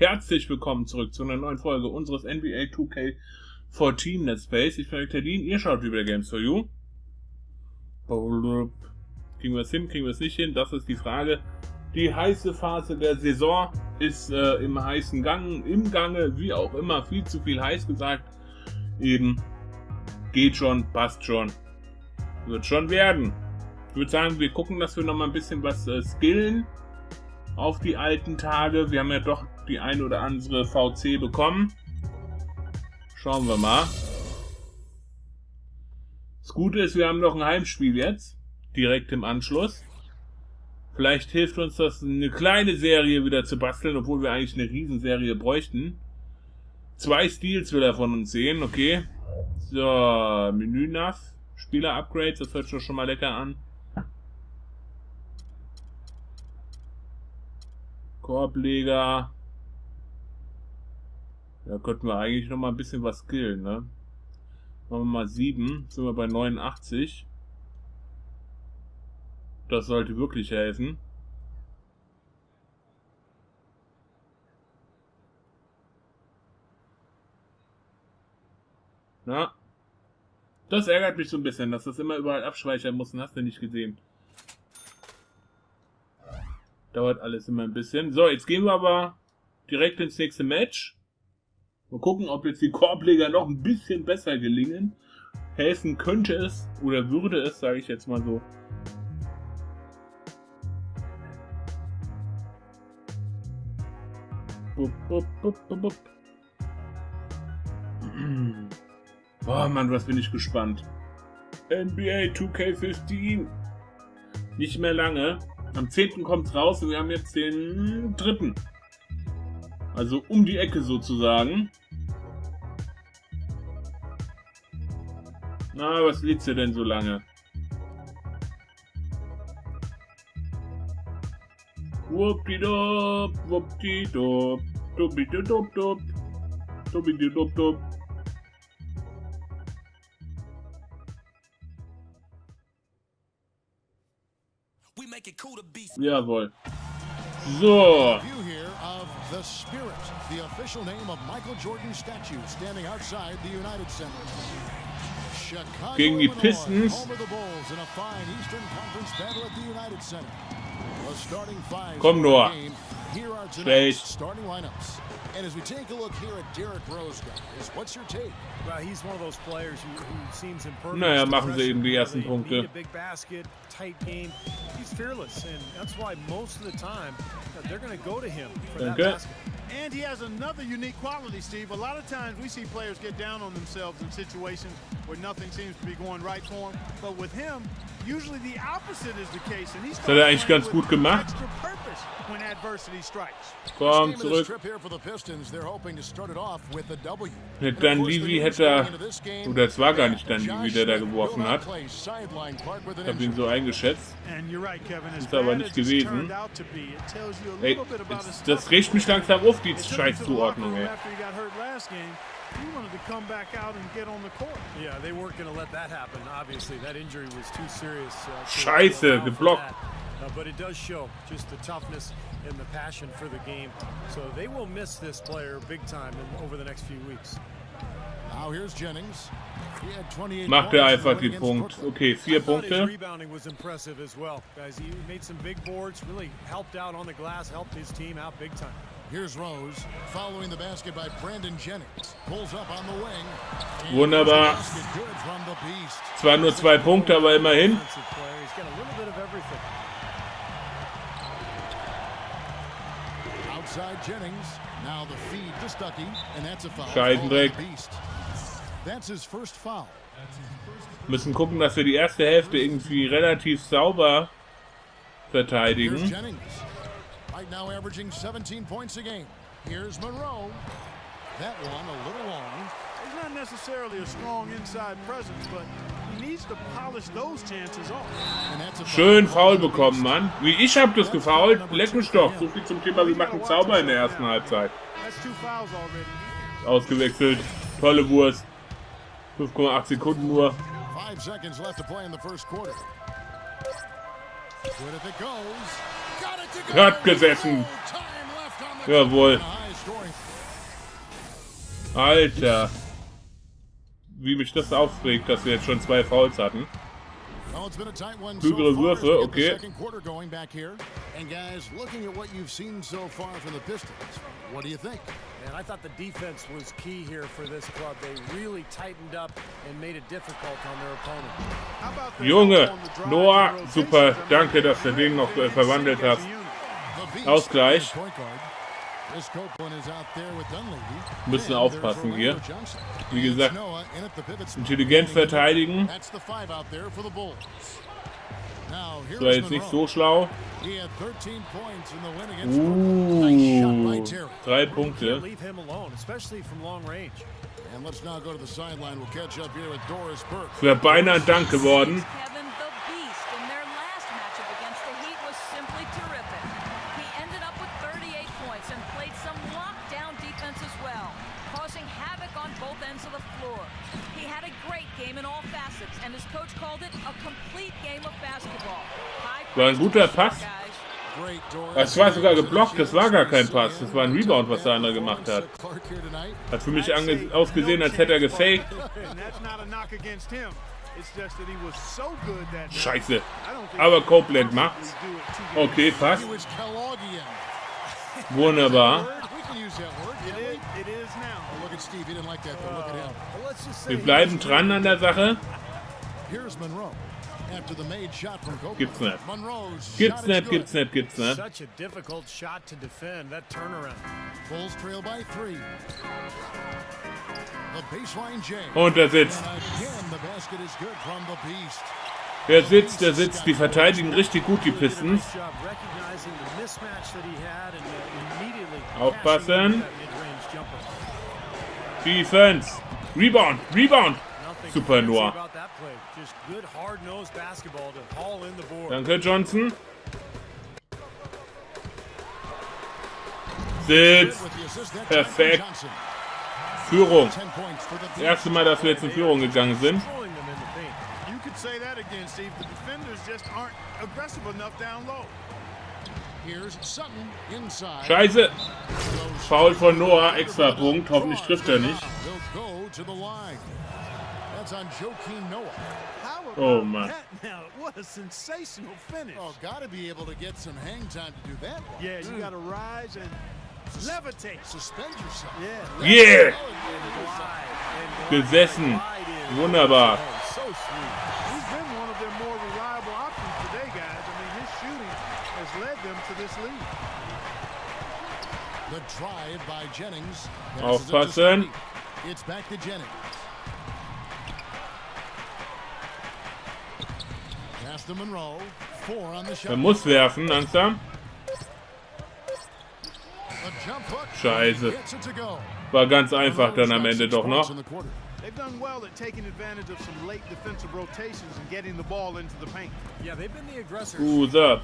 Herzlich willkommen zurück zu einer neuen Folge unseres NBA 2K14 Let's Plays. Ich bin Rektalyn, ihr schaut Weplaygamesforu. Kriegen wir es hin, kriegen wir es nicht hin? Das ist die Frage. Die heiße Phase der Saison ist im heißen Gang, im Gange, wie auch immer, viel zu viel heiß gesagt. Eben, geht schon, passt schon, wird schon werden. Ich würde sagen, wir gucken, dass wir noch mal ein bisschen was skillen auf die alten Tage. Wir haben ja doch die ein oder andere VC bekommen. Schauen wir mal. Das Gute ist, wir haben noch ein Heimspiel jetzt, direkt im Anschluss. Vielleicht hilft uns das, eine kleine Serie wieder zu basteln, obwohl wir eigentlich eine Riesenserie bräuchten. 2 Steals will er von uns sehen, okay. So, Menü NAV, Spieler-Upgrades, das hört sich schon mal lecker an. Korbleger. Da könnten wir eigentlich noch mal ein bisschen was skillen, ne? Machen wir mal 7, sind wir bei 89. Das sollte wirklich helfen. Na? Das ärgert mich so ein bisschen, dass das immer überall abspeichern muss, hast du nicht gesehen. Dauert alles immer ein bisschen. So, jetzt gehen wir aber direkt ins nächste Match. Mal gucken, ob jetzt die Korbleger noch ein bisschen besser gelingen. Helfen könnte es, oder würde es, sage ich jetzt mal so. Bup, bup, bup, bup, bup. Oh Mann, was bin ich gespannt. NBA 2K15. Nicht mehr lange. Am 10. kommt's raus und wir haben jetzt den 3. Also um die Ecke sozusagen. Na, was lädst du denn so lange? Wuppdidup, wuppdidup, dubbidudup, dubbidudup. Jawohl. So. Gegen die Pistons. Komm nur. Schlecht. Naja, machen sie eben die ersten Punkte. Danke. And he has another unique quality, Steve. A lot of times we see players get down on themselves in situations where nothing seems to be going right for him. But with him, usually the opposite is the case. And he's das hat er eigentlich ganz gut gemacht. Komm, zurück. Hätte dann Levi, oder es war gar nicht dann Levi, der da geworfen hat. Ich habe ihn so eingeschätzt. Ist aber nicht gewesen. Ey, das riecht mich langsam auf, die Scheiß-Zuordnung, ey. Scheiße, geblockt. But it does show just the toughness and the passion for the game. So they will miss this player big time over the next few weeks. Now here's Jennings. Macht er einfach den Punkt. Okay, 4 Punkte. Rebounding was impressive as well. Guys, he made some big boards, really helped out on the glass, helped his team out big time. Here's Rose, following the basket by Brandon Jennings. Pulls up on the wing. Wunderbar. Zwar nur 2 Punkte, aber immerhin. Scheidendreck. Müssen gucken, dass wir die erste Hälfte irgendwie relativ sauber verteidigen. Schön faul bekommen, Mann. Wie ich hab das gefoult? Leck mich doch. So viel zum Thema, wir machen Zauber in der ersten Halbzeit. Ausgewechselt. Tolle Wurst. 5,8 Sekunden nur. Hat gesessen. Jawohl. Alter. Wie mich das aufregt, dass wir jetzt schon 2 Fouls hatten. Klügere Würfe, okay. And guys, looking at what you've seen so far from the Pistons, what do you think? And I thought the defense was key here for this club. They really tightened up and made it difficult on their opponent. Junge, Noah, super, danke, dass du den noch verwandelt hast. Ausgleich. Müssen aufpassen hier. Wie gesagt, intelligent verteidigen. Das war jetzt nicht so schlau. 3 Punkte. Es wäre beinahe ein Dank geworden. War ein guter Pass. Es war sogar geblockt, das war gar kein Pass. Das war ein Rebound, was der andere gemacht hat. Hat für mich ausgesehen, als hätte er gefaked. Scheiße. Aber Copeland macht's. Okay, passt. Wunderbar. Wir bleiben dran an der Sache. Gibt's nicht. Gibt's nicht, gibt's nicht, gibt's nicht. Und er sitzt. Der sitzt, der sitzt. Die verteidigen richtig gut, die Pistons. Aufpassen. Defense. Rebound, Rebound. Super, Noah. Danke, Johnson. Sitz. Perfekt. Führung. Das erste Mal, dass wir jetzt in Führung gegangen sind. Scheiße. Foul von Noah, extra Punkt. Hoffentlich trifft er nicht. Oh Mann. Yeah! Gesessen. Wunderbar. Aufpassen. Er muss werfen, langsam. Scheiße. War ganz einfach dann am Ende doch noch.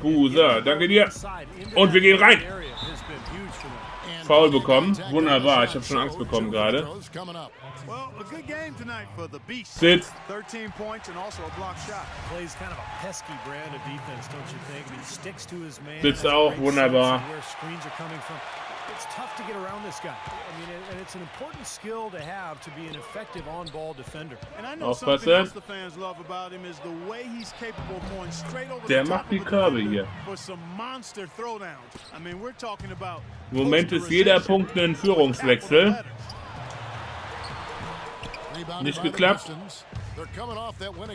Buser, danke dir. Und wir gehen rein. Foul bekommen. Wunderbar, ich habe schon Angst bekommen gerade. Sitzt. Sitzt auch, wunderbar. It's tough to get around this guy. I mean, and it's an important skill to have to be an effective on-ball defender. And I know something else the fans love about him is the way he's capable of going straight over der macht die Körbe hier. For some monster throwdowns. I mean, we're talking about. Im Moment ist jeder Punkt ein Führungswechsel. Nicht geklappt.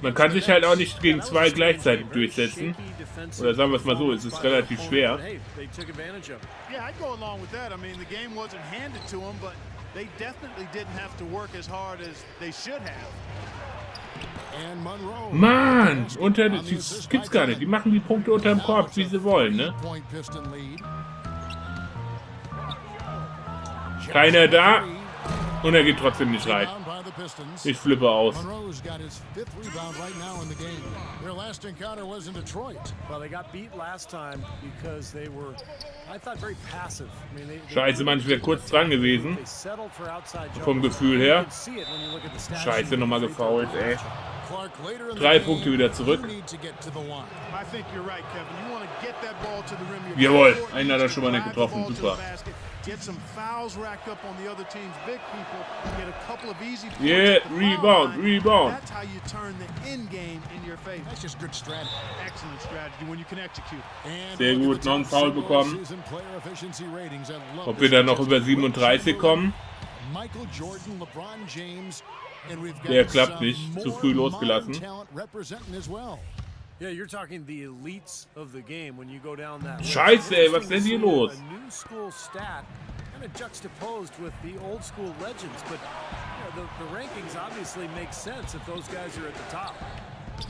Man kann sich halt auch nicht gegen 2 gleichzeitig durchsetzen. Oder sagen wir es mal so, es ist relativ schwer. Mann! Das gibt's gar nicht. Die machen die Punkte unterm Korb, wie sie wollen, ne? Keiner da. Und er geht trotzdem nicht rein. Ich flippe aus. Scheiße, Mann, ich wäre kurz dran gewesen. Vom Gefühl her. Scheiße, nochmal gefoult, ey. 3 Punkte wieder zurück. Jawohl, einen hat er schon mal nicht getroffen, super. get some fouls racked up on the other team's big people, get a couple of easy points. Yeah, rebound. That's how you turn the end game in your favor. That's just good strategy. Excellent strategy when you can execute. Sehr gut, noch einen Foul bekommen. Ob wir dann noch über 37 kommen? Der klappt nicht, zu früh losgelassen. Scheiße, ey, was ist denn hier los? Juxtaposed with the old school legends, but the rankings obviously make sense if those guys are at the top.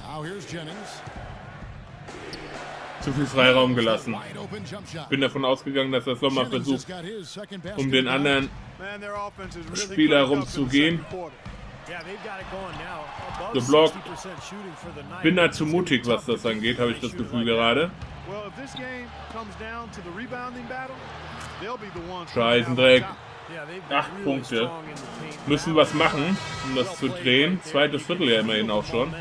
Now here's Jennings. Zu viel Freiraum gelassen. Bin davon ausgegangen, dass er es nochmal versucht, um den anderen Spieler rumzugehen. Geblockt. Bin da zu mutig, was das angeht, habe ich das Gefühl gerade. Scheißendreck. 8 Punkte. Müssen was machen, um das zu drehen. Zweites Viertel ja immerhin auch schon.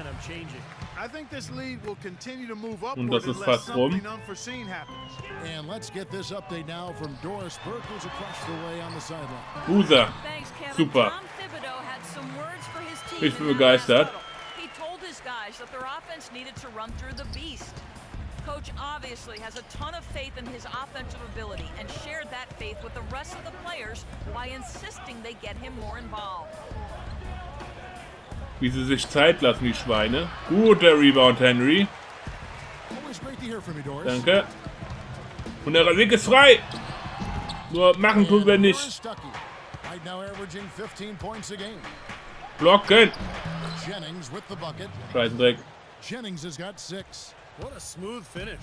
Und das ist fast rum. Hause. Super. Ich bin begeistert. Coach obviously has a ton of faith in his offensive ability and shared that faith with the rest of the players by insisting they get him more involved. Wie sie sich Zeit lassen, die Schweine. Guter Rebound, Henry. Danke. Und der Weg ist frei. Nur machen tun wir nicht. Blocken. Scheißendreck. Jennings has got 6. What a smooth finish.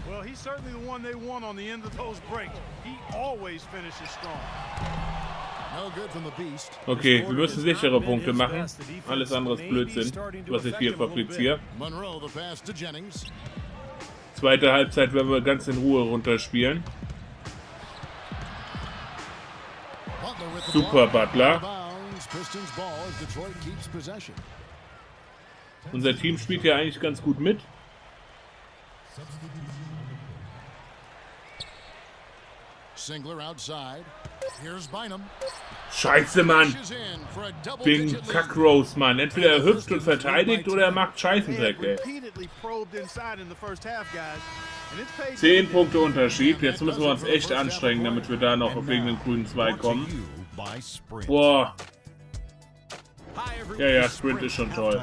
Well, he's certainly the one they want on the end of those breaks. He always finishes strong. No good from the beast. Okay, wir müssen sichere Punkte machen. Alles andere ist Blödsinn, was ich hier fabriziere. Zweite Halbzeit werden wir ganz in Ruhe runterspielen. Super, Butler. Unser Team spielt ja eigentlich ganz gut mit. Scheiße, Mann. Wegen Kackrose, Mann. Entweder er hüpft und verteidigt oder er macht Scheißendreck, ey. 10 Punkte Unterschied. Jetzt müssen wir uns echt anstrengen, damit wir da noch auf wegen den grünen 2 kommen. Boah. Ja, Sprint ist schon toll.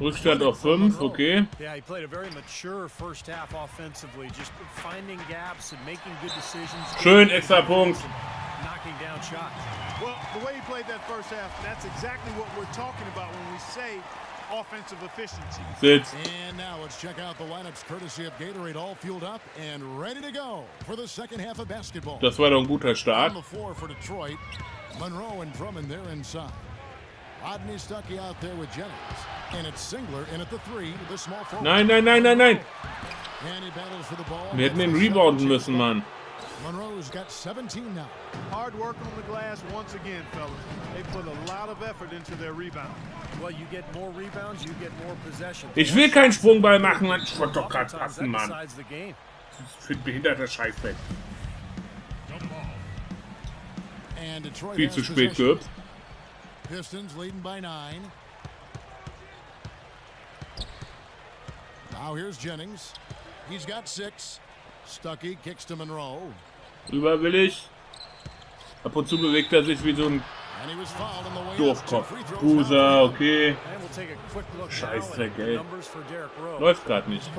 Rückstand auf 5, okay. Schön, extra Punkt. Sitz. Das war doch ein guter Start. Nein, nein, nein, nein, nein. Wir hätten den rebounden müssen, Mann. Monroe's got 17 now. Hard work on the glass once again, fellas. They put a lot of effort into their rebound. Well, you get more rebounds, you get more possession. Ich will keinen Sprungball machen, Mann. Ich wollte doch gerade passen, Mann. Für ein behinderter Scheißdreck. Viel zu spät gehüpft. Pistons leading by 9. Now here's Jennings. He's got 6. Stuckey kicks to Monroe. Rüber will ich. Ab und zu bewegt er sich wie so ein Doofkopf. Huse, okay. Scheißdreck, ey. Läuft gerade nicht.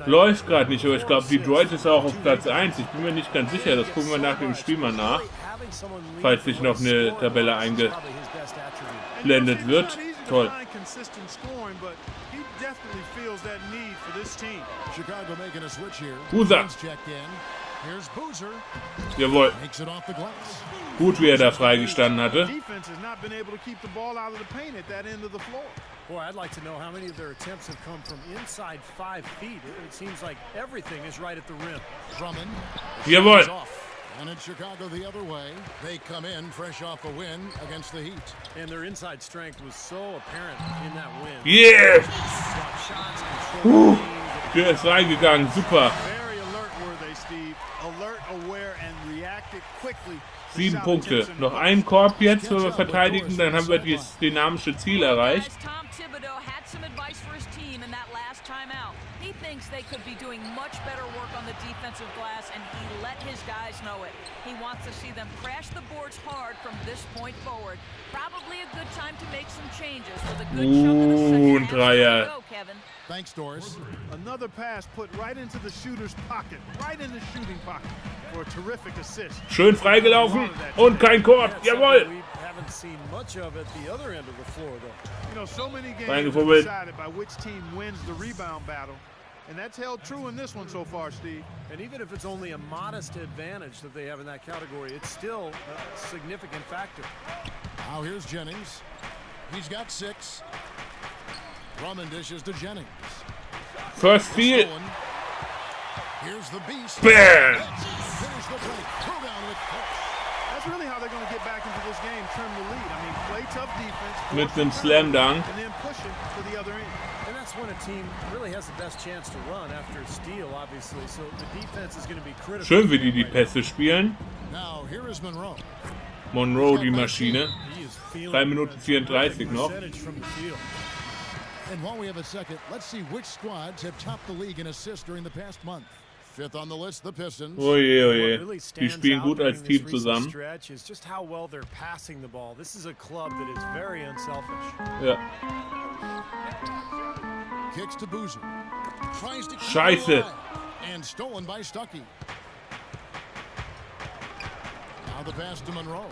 Läuft gerade nicht, aber ich glaube, Detroit ist auch auf Platz 1. Ich bin mir nicht ganz sicher, das gucken wir nach dem Spiel mal nach. Falls sich noch eine Tabelle eingeblendet wird. Toll. Huse. Jawohl. Gut, wie er da freigestanden hatte. Boy, I'd like to know how many of their attempts have come from inside 5 feet. It seems like everything is right at the rim. Jawohl. And in Chicago the other way, they come in fresh off a win against the Heat. And their inside strength was so apparent in that win. Yes! Der ist reingegangen, super. Very alert were they, Steve. Alert, aware, and reacted quickly. 7 Punkte. Noch einen Korb jetzt, wenn wir verteidigen, dann haben wir das dynamische Ziel erreicht. He thinks they could be doing much better work on the defensive glass, and he let his guys know it. He wants to see them crash the boards hard from this point forward. Probably a good time to make some changes with a good chunk of the second half to go, Kevin. Thanks, Doris. Another pass put right into the shooter's pocket, right in the shooting pocket for a terrific assist. Schön freigelaufen und kein Korb. Jawohl. Haven't seen much of at the other end of the floor, though. You know, so many games are decided by which team wins the rebound battle. And that's held true in this one so far, Steve. And even if it's only a modest advantage that they have in that category, it's still a significant factor. Now here's Jennings. He's got 6. Drummond dishes to Jennings. First field. Here's the beast. Bam! Finish the play. Throw down with push. That's really how they're going to get back into this game, trim the lead. I mean, play tough defense. Mit dem Slam Dunk. And then push it to the other end. And that's when a team really has the best chance to run after steal, obviously. So the defense is going to be critical. Schön, wie die Pässe spielen. Now here is Monroe. Monroe, die Maschine. 3 Minuten 34 noch. And while we have a second, let's see which squads have topped the league in assists during the past month. 5th on the list, the Pistons. Oje, oje. Die spielen gut als Team zusammen. Just how well they're passing the ball. This is a club that is very unselfish. Ja. Kicks to Boozer. Tries to Scheiße. And stolen by Stuckey. Now the pass to Monroe.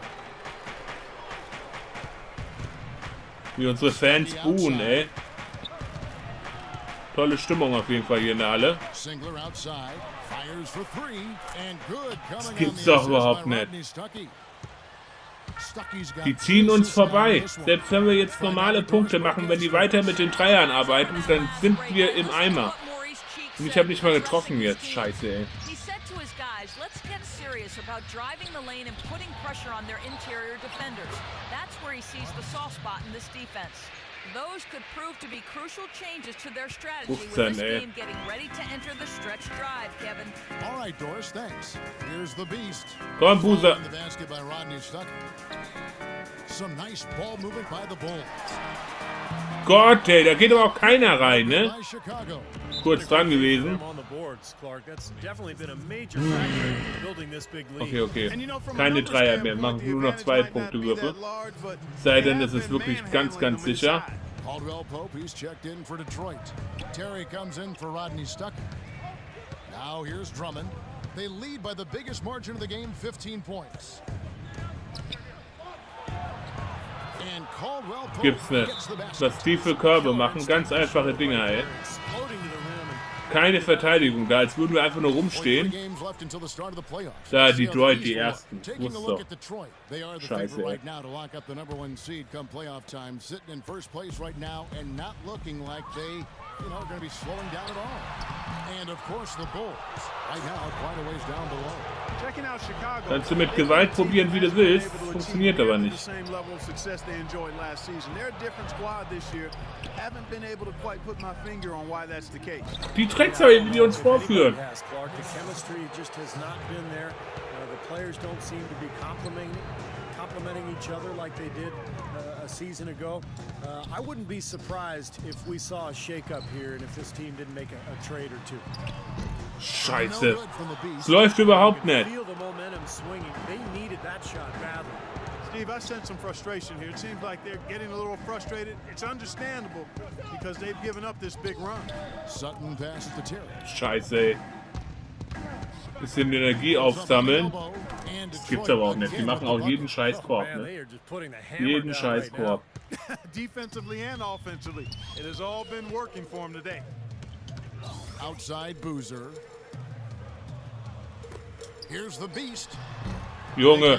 Wie unsere Fans buhen, ey. Tolle Stimmung auf jeden Fall hier in der Halle. Das gibt's doch überhaupt nicht. Die ziehen uns vorbei. Selbst wenn wir jetzt normale Punkte machen, wenn die weiter mit den Dreiern arbeiten, dann sind wir im Eimer. Und ich habe nicht mal getroffen jetzt. Scheiße, ey. Let's get serious about driving the lane and putting pressure on their interior defenders. That's where he sees the soft spot in this defense. Those could prove to be crucial changes to their strategy with this game getting ready to enter the stretch drive, Kevin. All right, Doris, thanks. Here's the beast. Komm, Boozer. The basket by Rodney Stuckey. Some nice ball movement by the Bulls. Gott, ey, da geht aber auch keiner rein, ne? Kurz dran gewesen. Okay, okay. Keine Dreier mehr, machen nur noch 2 Punkte Würfe. Sei denn, es ist wirklich ganz, ganz sicher. Caldwell Pope, he's checked in for Detroit. Terry comes in for Rodney Stuckey. Now here's Drummond. They lead by the biggest margin of the game, 15 points. Gibt's nicht. Was tiefe Körbe machen, ganz einfache Dinger, ey. Keine Verteidigung da, als würden wir einfach nur rumstehen. Da, Detroit, die Ersten. Ich wusste doch. Scheiße, ey. Kannst du mit Gewalt probieren, wie du willst, funktioniert aber nicht. Die Drecksau, die uns vorführen. Complimenting each other like they did a season ago. I wouldn't be surprised if we saw a shake-up here and if this team didn't make a trade or two. Scheiße. Es läuft überhaupt nicht. Steve, I sense some frustration here. It seems like they're getting a little frustrated. It's understandable because they've given up this big run. Sutton passes to Terry. Scheiße, ey. Bisschen Energie aufsammeln. Das gibt's aber auch nicht. Die machen auch jeden scheiß Korb, ne? Jeden scheiß Korb. Defensively and offensively, it has all been working for him today. Outside Boozer. Here's the beast. Junge.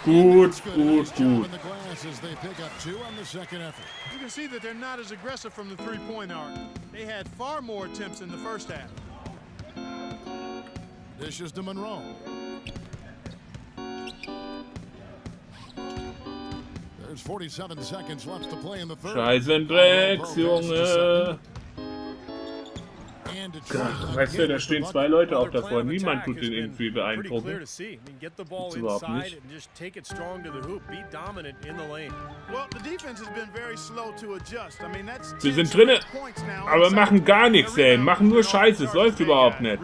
Gut, gut, gut. You can see that they're not as aggressive from the three-point arc. They had far more attempts in the first half. Dishes to Monroe. There's 47 seconds left to play in the third. Scheißendrecks, Junge. Weißt du, da stehen 2 Leute auch davor. Niemand tut den irgendwie beeindrucken. Gibt's überhaupt nicht. Wir sind drinne, aber machen gar nichts, ey. Machen nur Scheiße. Es läuft überhaupt nicht.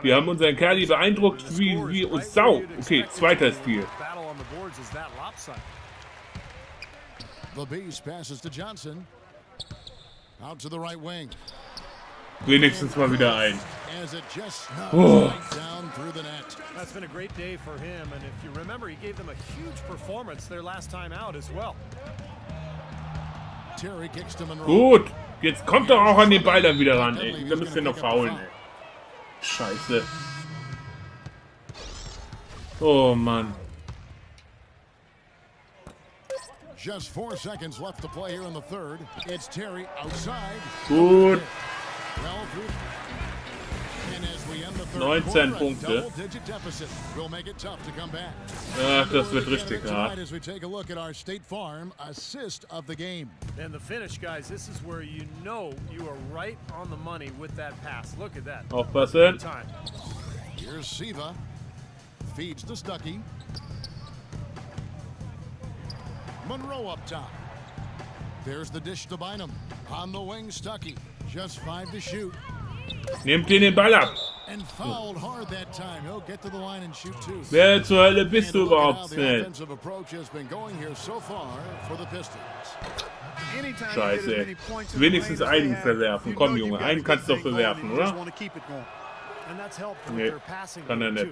Wir haben unseren Kerl beeindruckt wie uns Sau. Okay, zweiter Stil. The Beast passes to Johnson. Out to the right wing. Wenigstens mal wieder ein. Oh. That's been a great day for him, and if you remember, he gave them a huge performance their last time out as well. Gut, jetzt kommt doch auch an den Ball dann wieder ran, ey. Da müsst ihr noch faulen, ey. Scheiße. Oh Mann. Just 4 seconds left to play here in the third. It's Terry outside. Gut. 19 Punkte. Ach, das wird richtig hart. Aufpassen. Here's Siva. Feeds to Stuckey. Monroe up top. There's the dish to Bynum. On the wing, Stuckey. Just 5 to shoot. Nehmt ihn den Ball ab. And fouled hard that time. He'll get to the line and shoot too. Wer zur Hölle bist du überhaupt schnell? Scheiße, ey. Wenigstens einen verwerfen. Komm, Junge, einen kannst du doch verwerfen, oder? Nee, kann er nicht.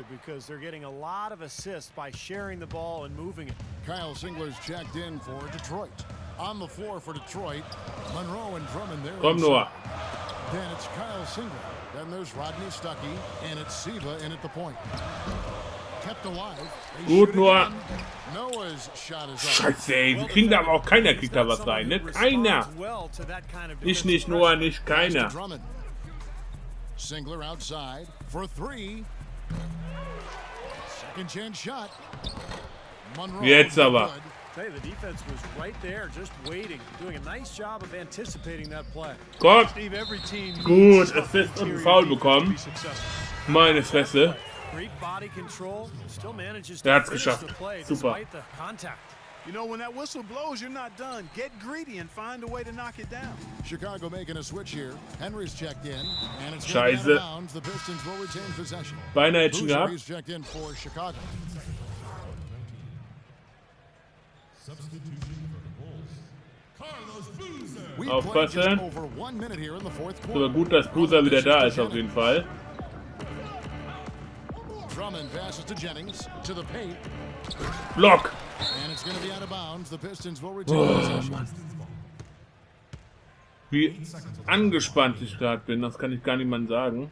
Kyle Singler's checked in for Detroit. On the floor for Detroit, Monroe and Drummond there. Komm nur. Then it's Kyle Singler. Then there's Rodney Stuckey, and it's Siva in at the point. Kept alive. Gut nur. Noah's shot is Scheiße, ey. Wir kriegen da aber auch keiner kriegt da was rein, ne? Keiner. Ich nicht, Noah nicht, keiner. Singler outside for 3. Second chance shot. Monroe. Jetzt aber. The defense was right there, just waiting, doing a nice job of anticipating that play. Gott, gut, Assist und Foul bekommen. Meine Fresse. Er hat's geschafft. Super. You know, when that whistle blows, you're not done. Get greedy and find a way to knock it down. Chicago making a switch here. Henry's checked in, and it's Scheiße. the Pistons will retain possession. Beinahe hätte ich gehabt. Checked in for Chicago. Aufpassen. So gut, dass Boozer wieder da ist, auf jeden Fall. Block! Oh, Mann. Wie angespannt ich gerade bin, das kann ich gar niemandem sagen.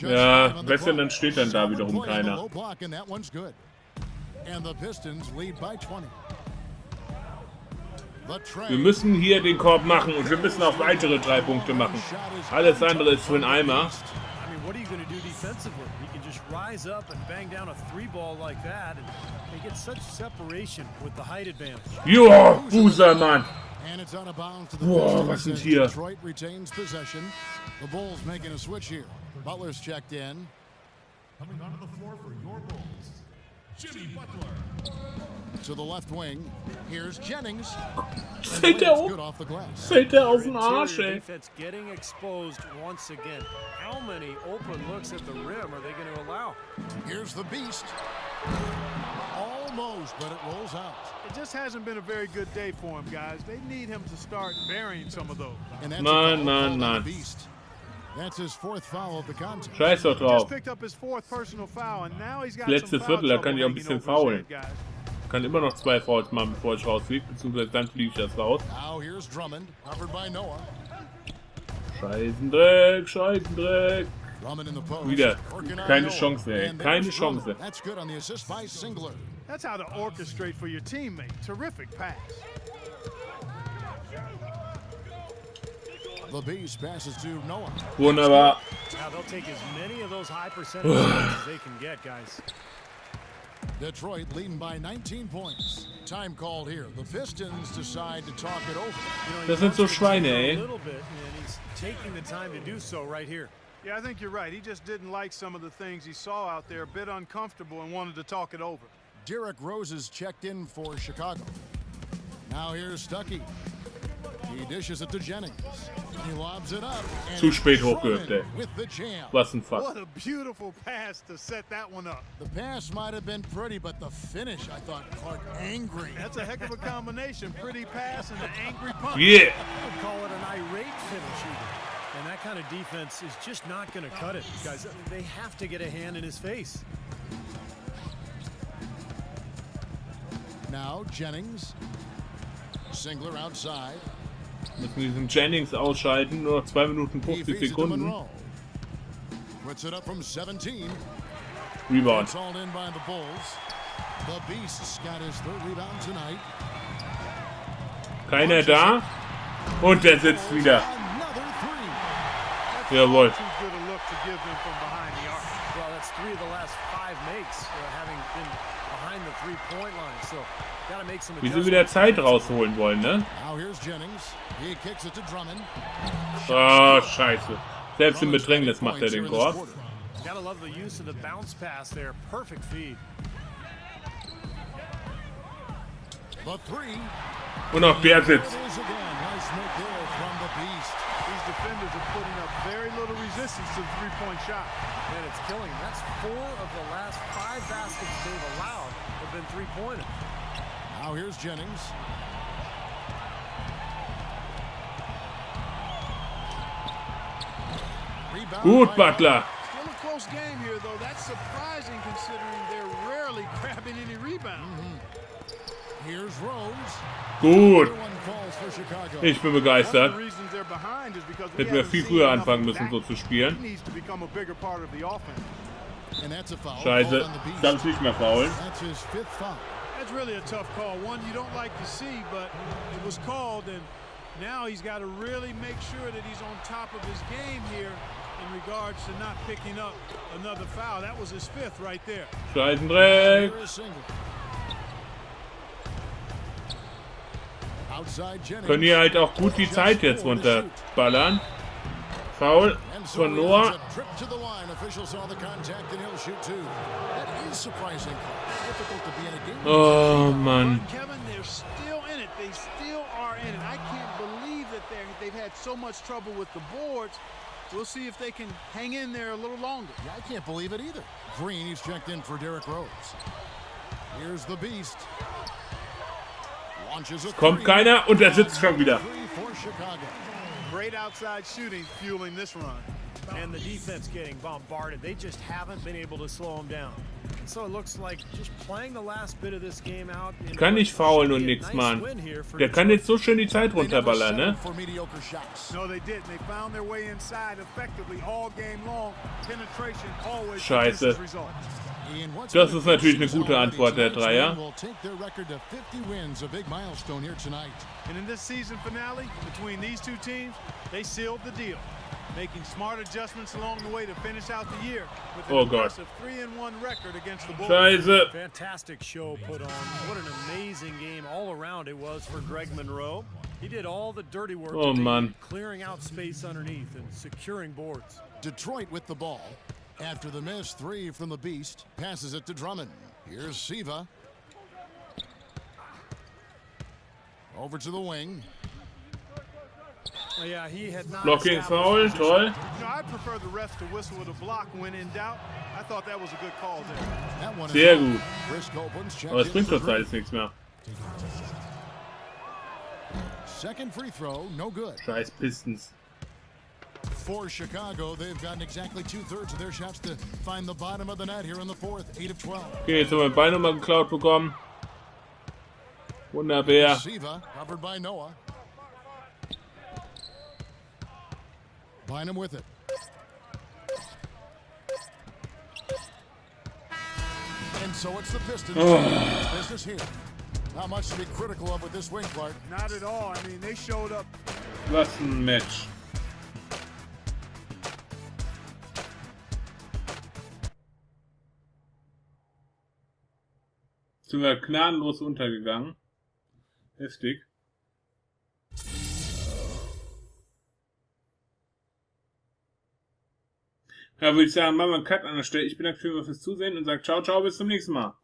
Ja, besser, dann steht dann da wiederum keiner. Wir müssen hier den Korb machen und wir müssen auch weitere 3 Punkte machen. Alles andere ist für ein Eimer. Joa, Boozer, Mann. Boah, was sind hier? Detroit retains possession. The Bulls making a switch here. Butler's checked in. Coming onto the floor for your Bulls. Jimmy Butler. To the left wing. Here's Jennings. Fällt der um? Fällt der auf den Arsch, ey. Getting exposed once again. How many open looks at the rim are they going to allow? Here's the Beast. Almost, but it rolls out. It just hasn't been a very good day for him, guys. They need him to start burying some of those. Mann. That's his 4th foul of the contest. Scheiß doch drauf. Picked up his 4th personal foul, and now he's got Letzte Viertel, da kann ich auch ein bisschen faulen. Kann immer noch 2 Fouls machen, bevor ich rausfliege, beziehungsweise dann fliege ich erst raus. Now here's Drummond, covered by Noah. Scheißendreck. Wieder. Keine Chance, ey. Keine Chance. That's good on the assist by Singler. That's how to orchestrate for your teammate. Terrific pass. The Beast passes to Noah. Wunderbar. Yeah, they'll take as many of those high percentage as they can get, guys. Detroit leading by 19 points. Time called here. The Pistons decide to talk it over. You know, Das sind so Schweine, a ey. little bit, and he's taking the time to do so right here. Yeah, I think you're right. He just didn't like some of the things he saw out there, a bit uncomfortable, and wanted to talk it over. Derrick Rose is checked in for Chicago. Now here's Stuckey. He dishes it to Jennings. He lobs it up. Zu spät hochgehüpft, ey. With the jam. Was ein Fuck. What a beautiful pass to set that one up. The pass might have been pretty, but the finish, I thought, Clark, angry. That's a heck of a combination. Pretty pass and an angry punch. Yeah. I would call it an irate finish even. And that kind of defense is just not going to cut it, guys. They have to get a hand in his face. Now Jennings. Singler outside. Müssen wir diesen Jennings ausschalten. Nur noch 2 Minuten He 50 feeds it to Sekunden. Monroe. Puts it up from 17. Rebound. It's all in by the Bulls. The Beast's got his 3rd rebound tonight. Keiner da. Und der sitzt wieder. Another 3. Jawohl. Too good a look to give them from behind the arc. Well, that's 3 of the last 5 makes, having been behind the three-point line. So, got to make some Wie sie wieder adjustments. Zeit rausholen wollen, ne? Now here's Jennings. He kicks it to Drummond. Oh, scheiße. Selbst im Bedrängnis macht er den Korb. Gotta love the use of the bounce pass there. Perfect feed. The 3. Und auch der sitzt. It is again. Nice make there from the Beast. These defenders are putting up very little resistance to the three-point shot. Man, it's killing. That's 4 of the last 5 baskets they've allowed have been three-pointers. Now here's Jennings. Rebound Gut, by Butler. Still a close game here, though. That's surprising considering they're rarely grabbing any rebounds. Here's Rose. Gut. Everyone falls for Chicago. Ich bin One of begeistert. the reasons they're behind is because we Hätten wir haven't viel seen früher enough anfangen of müssen, that. so zu He spielen. needs to become a bigger part of the offense. And that's a foul. Scheiße. Called on the Beast. Darf ich nicht mehr faulen? That's his 5th foul. That's really a tough call. One you don't like to see, but it was called, and now he's got to really make sure that he's on top of his game here in regards to not picking up another foul. That was his 5th right there. Scheißendreck. Here is single. Outside Jennings. Können hier halt auch gut die Zeit jetzt runterballern. Foul And so von he Noah. has a trip to the line. Official saw the contact and he'll shoot 2. That is surprising. It's difficult to be in a game. Oh, Mann. But Kevin, they're still in it. They still are in it. I can't believe that they've had so much trouble with the boards. We'll see if they can hang in there a little longer. Yeah, I can't believe it either. Green, he's checked in for Derrick Rose. Here's the Beast. Launches a Kommt 3. keiner und er sitzt schon wieder. 3 for Chicago. Great outside shooting fueling this run. And the defense getting bombarded. They just haven't been able to slow him down. And so it looks like just playing the last bit of this game out. Kann nicht faulen und nichts machen. Der kann jetzt so schön die Zeit They never runterballern, ne? settled for mediocre shots. No, they didn't. They found their way inside effectively all game long. Penetration always Scheiße. produces results. Ian, what's Das been ist natürlich eine a gute Antwort, der Dreier. will take their record to 50 wins, a big milestone here tonight. And in this season finale, between these two teams, they sealed the deal, making smart adjustments along the way to finish out the year with an Oh, God. impressive 3-1 record against the Bulls. Scheiße. Fantastic show put on. What an amazing game all around it was for Greg Monroe. He did all the dirty work, Oh, today, Mann. clearing out space underneath and securing boards. Detroit with the ball. After the miss, 3 from the Beast. Passes it to Drummond. Here's Siva. Over to the wing. Oh, yeah, he had not Blocking established Foul, toll. You know, I prefer the refs to whistle with a block when in doubt. I thought that was a good call there. That one is Sehr off. gut. Chris Copeland's checked Aber es in bringt for doch three. alles nichts mehr. Second free throw, no good. Scheiß Pistons. For Chicago, they've gotten exactly 2/3 of their shots to find the bottom of the net here in the 4th. 8 of 12. Okay, jetzt haben wir den Ball nochmal geklaut bekommen. Wunderbar. Siva, covered by Noah. Bynum with it. And so it's the Pistons. Business here. Not much to be critical of with this wing, Clark. Not at all. I mean, they showed up. Was ein Match. Sind wir gnadenlos untergegangen. Heftig. Ja, würde ich sagen, machen wir einen Cut an der Stelle. Ich bedanke mich fürs Zusehen und sage ciao, ciao, bis zum nächsten Mal.